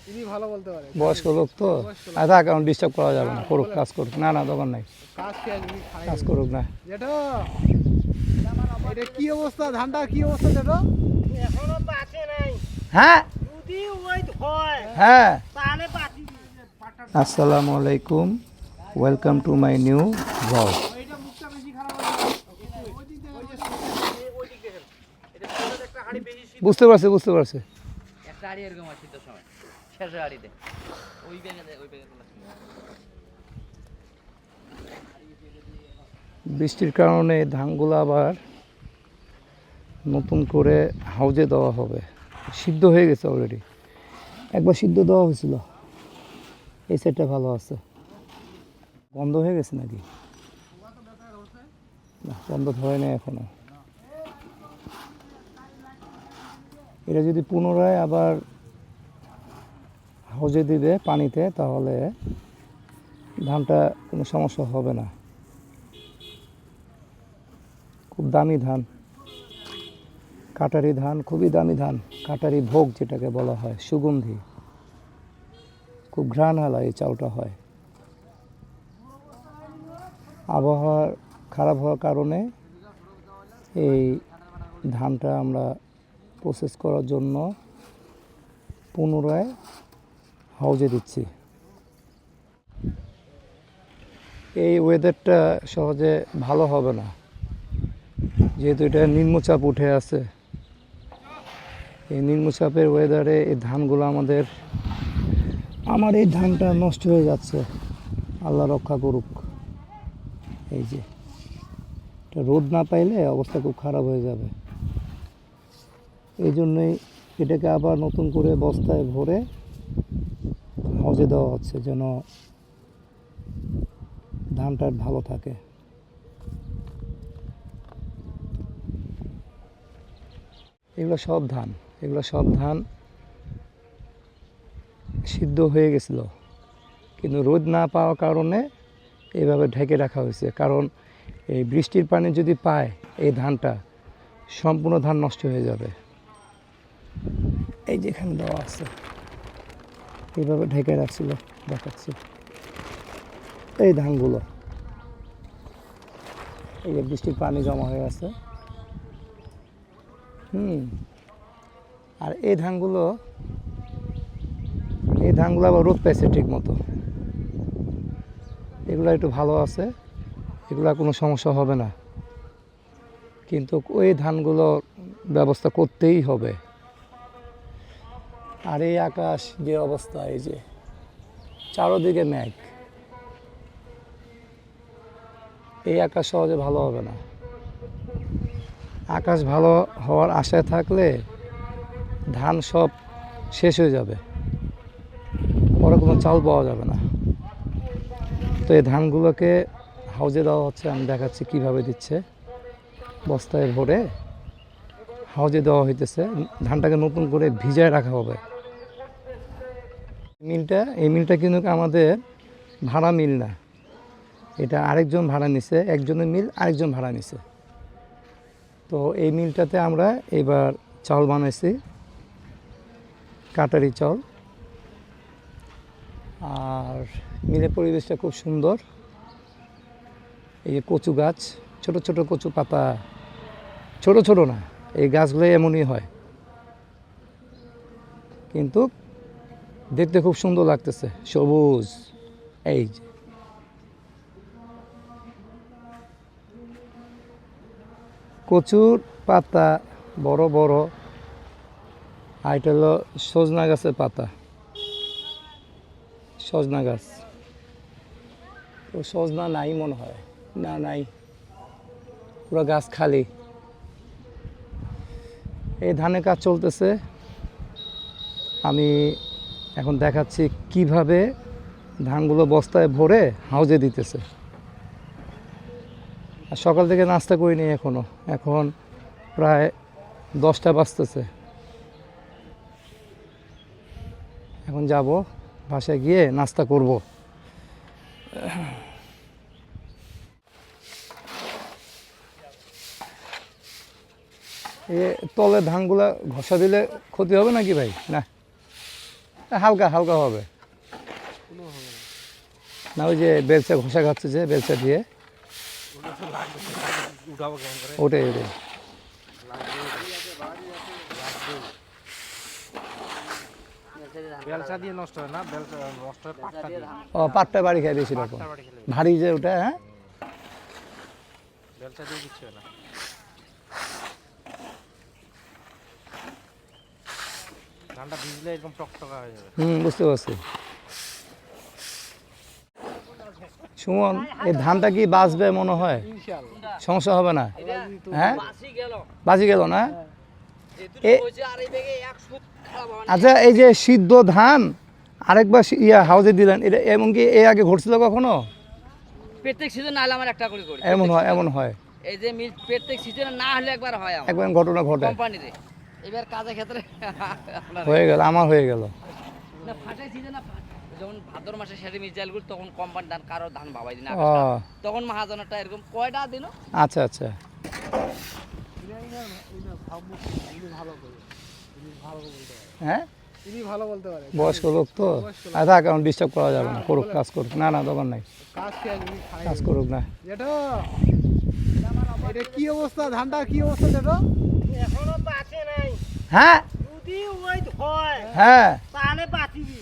ইনি ভালো বলতে পারে। বয়স্ক লোক তো, আর থাক, এখন ডিস্টার্ব করা যাবে না, করুক, কাজ করুক। না না, দোকান নাই, কাজ কি আছে, খাই কাজ করুক না। যেটা এটা কি অবস্থা, ধানটা কি অবস্থা যেটা? এখনো বাঁচে নাই। হ্যাঁ যদি ওই হয় হ্যাঁ। তাহলে বাঁচি। আসসালামু আলাইকুম, welcome to my new blog. এইটা মুখটা বেশি খারাপ হয়ে বুঝতে পারছি, বুঝতে পারছি। একটা হাড়ি এরকম আছে তো সময় শেষের হাড়িতে ওই ব্যাগে বৃষ্টির কারণে ধানগুলো আবার নতুন করে হাউজে দেওয়া হবে। সিদ্ধ হয়ে গেছে অলরেডি, একবার সিদ্ধ দেওয়া হয়েছিল। এই সাইডটা ভালো আছে। বন্ধ হয়ে গেছে নাকি? না, বন্ধ হয় না এখনো। এটা যদি পুনরায় আবার হাউজে দিবে পানিতে, তাহলে ধানটা কোনো সমস্যা হবে না। খুব দামি ধান, কাটারি ধান, খুবই দামি ধান। কাটারি ভোগ যেটাকে বলা হয়, সুগন্ধি, খুব ঘ্রাণ হালা এই চালটা হয়। আবহাওয়া খারাপ হওয়ার কারণে এই ধানটা আমরা প্রসেস করার জন্য পুনরায় হাউজে দিচ্ছি। এই ওয়েদারটা সহজে ভালো হবে না, যেহেতু এটা নিম্নচাপ উঠে আছে। এই নিম্নচাপের ওয়েদারে এই ধানগুলো আমার এই ধানটা নষ্ট হয়ে যাচ্ছে। আল্লাহ রক্ষা করুক। এই যে এটা রোদ না পাইলে অবস্থা খুব খারাপ হয়ে যাবে। এই জন্যই এটাকে আবার নতুন করে বস্তায় ভরে হাউজে দেওয়া হচ্ছে, যেন ধানটা ভালো থাকে। এগুলো সব ধান সিদ্ধ হয়ে গেছিল, কিন্তু রোদ না পাওয়ার কারণে এইভাবে ঢেকে রাখা হয়েছে। কারণ এই বৃষ্টির পানি যদি পায়, এই ধানটা সম্পূর্ণ ধান নষ্ট হয়ে যাবে। এই যেখানে দেওয়া আছে এইভাবে ঢেকে রাখছিল, দেখাচ্ছি। এই ধানগুলো, এই যে বৃষ্টির পানি জমা হয়ে আছে। আর এই ধানগুলো আবার রোদ পাইছে ঠিক মতো। এগুলো একটু ভালো আছে, এগুলো কোনো সমস্যা হবে না। কিন্তু ওই ধানগুলো ব্যবস্থা করতেই হবে। আর এই আকাশ যে অবস্থা, এই যে চারোদিকে মেঘ, এই আকাশ সহজে ভালো হবে না। আকাশ ভালো হওয়ার আশায় থাকলে ধান সব শেষ হয়ে যাবে, পরে কোনো চাল পাওয়া যাবে না। তো এই ধানগুলোকে হাউজে দেওয়া হচ্ছে, আমি দেখাচ্ছি কিভাবে দিচ্ছে। বস্তায় ভরে হাউজে দেওয়া হইতেছে। ধানটাকে নতুন করে ভিজায় রাখা হবে। এই মিলটা কিন্তু আমাদের ভাড়া মিল না, এটা আরেকজন ভাড়া নিছে। একজনের মিল আরেকজন ভাড়া নিছে। তো এই মিলটাতে আমরা এবার চাল বানাইছি, কাটারি চাল। আর মিলের পরিবেশটা খুব সুন্দর। এই যে কচু গাছ, ছোট ছোট কচু পাতা, ছোট ছোট না, এই গাছগুলো এমনই হয়, কিন্তু দেখতে খুব সুন্দর লাগতেছে, সবুজ। এই যে কচুর পাতা বড় বড়, আর এটা হলো সজনা গাছের পাতা, সজনা গাছ। তো সজনা নাই মনে হয়, না নাই, পুরো গাছ খালি। এই ধানের কাজ চলতেছে। আমি এখন দেখাচ্ছি কিভাবে ধানগুলো বস্তায় ভরে হাউজে দিতেছে। আর সকাল থেকে নাস্তা করিনি এখনো, এখন প্রায় 10টা বাজতেছে। এখন যাব বাসায় গিয়ে নাস্তা করব। তলে ধানগুলা ঘষা দিলে ক্ষতি হবে নাকি ভাই? না, হালকা হালকা হবে কোনো হবে না। না, ওই যে বেলচা ঘষা খাচ্ছে যে বেলচা দিয়ে উঠাবো কেমন করে? ওটাই ওটাই। বেলচা দিয়ে নষ্ট হয় না, বেলচা নষ্ট হয় পাটটা দিয়ে। ও পাটটা বাড়ি খায় বেশি রকম পাটটা বাড়ি খেলে ভারী যে ওটা, হ্যাঁ বেলচা দিয়ে কিচ্ছু হয় না। ধানটা ভিজলে এরকম টকটকা হয়ে যাবে। বুঝতে পারছি। সুমন, এই ধানটা কি বাঁচবে মনে হয়? ইনশাআল্লাহ। সমস্যা হবে না? হ্যাঁ বাসি গেল বাজি গেল না? যেটুকু এ- হয়েছে আর এই বেগে 1 ফুট খারাপ হবে না। আচ্ছা, এই যে সিদ্ধ ধান আরেকবার হাউজে দিলেন, এটা এমন কি এর আগে ঘটছিল কখনো? প্রত্যেক সিজন না হলে আমার একটা করে করি এমন হয়, এমন হয়, এই যে মিল প্রত্যেক সিজনে না হলে একবার হয় আমার একবার ঘটনা ঘটে। কোম্পানিতে এবার কাজের ক্ষেত্রে আপনার- হয়ে গেল, আমার হয়ে গেল। না ফাটাই সিজন না যখন ভাদ্র মাসে সেটি মিজাইলগুলো তখন কোম্পানি ধান কারো ধান ভাবাই দিন ও তখন মহাজনেরটা এরকম কয়টা দিন আচ্ছা আচ্ছা। হ্যাঁ, ইনি ভালো বলতে পারে। বয়স্ক লোক তো, আচ্ছা এখন ডিস্টার্ব করা যাবে না, করুক কাজ করুক। না না দোকান নাই, কাজ কি আজ উনি খায়? কাজ করুক না। জেঠো, এটা কি অবস্থা? ধানটা কি অবস্থা জেঠো? এখনো বাঁচে নাই। হ্যাঁ যদি ওই হয় হ্যাঁ তাহলে বাঁচিবি,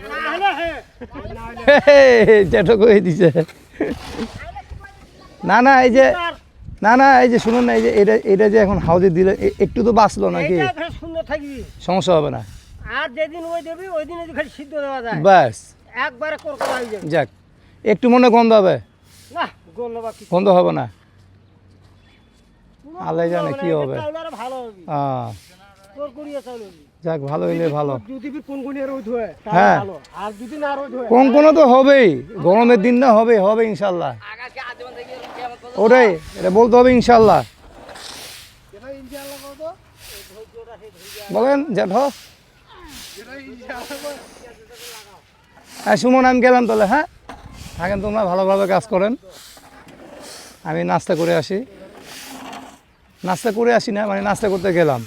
না হলে জেঠো কয়ে দিছে। না না, এই যে না না, এই যে শুনুন না, এই যে এটা এটা যে এখন হাউজে দিলে একটু তো বাঁচলো নাকি? এইটা এখানে সুন্দর থাকবি। সমস্যা হবে না? আর যেদিন ওই দেবি ওই দিন যদি খালি সিদ্ধ দেওয়া যায় ব্যাস, একবারে করকরা হয়ে যাবে। যাক, একটু মনে গন্ধ হবে, না গন্ধ বা কিছু গন্ধ হবে না। আল্লাহ জানে কি হবে। চাউল আরো ভালো হবে, করকরিয়া চাউল হবে। যাক, ভালো হইলে ভালো। যদি কোন কোনিয়া রোদ হয় হ্যাঁ। ভালো, আর যদি না রোদ হয় কোন কোনো তো হবেই, গরমের দিন না, হবে হবে ইনশাল্লাহ। আগাকে আজীবন থেকে কেমন কথা ওটাই, এটা বলতে হবে ইনশাল্লাহ। এটা ইনশাআল্লাহ কত? বলেন জেঠো। এটা ইনশাআল্লাহ। হ্যাঁ সুমন, আমি গেলাম তাহলে। হ্যাঁ থাকেন, তোমরা ভালোভাবে কাজ করেন, আমি নাস্তা করে আসি। নাস্তা করে আসি না, মানে নাস্তা করতে গেলাম।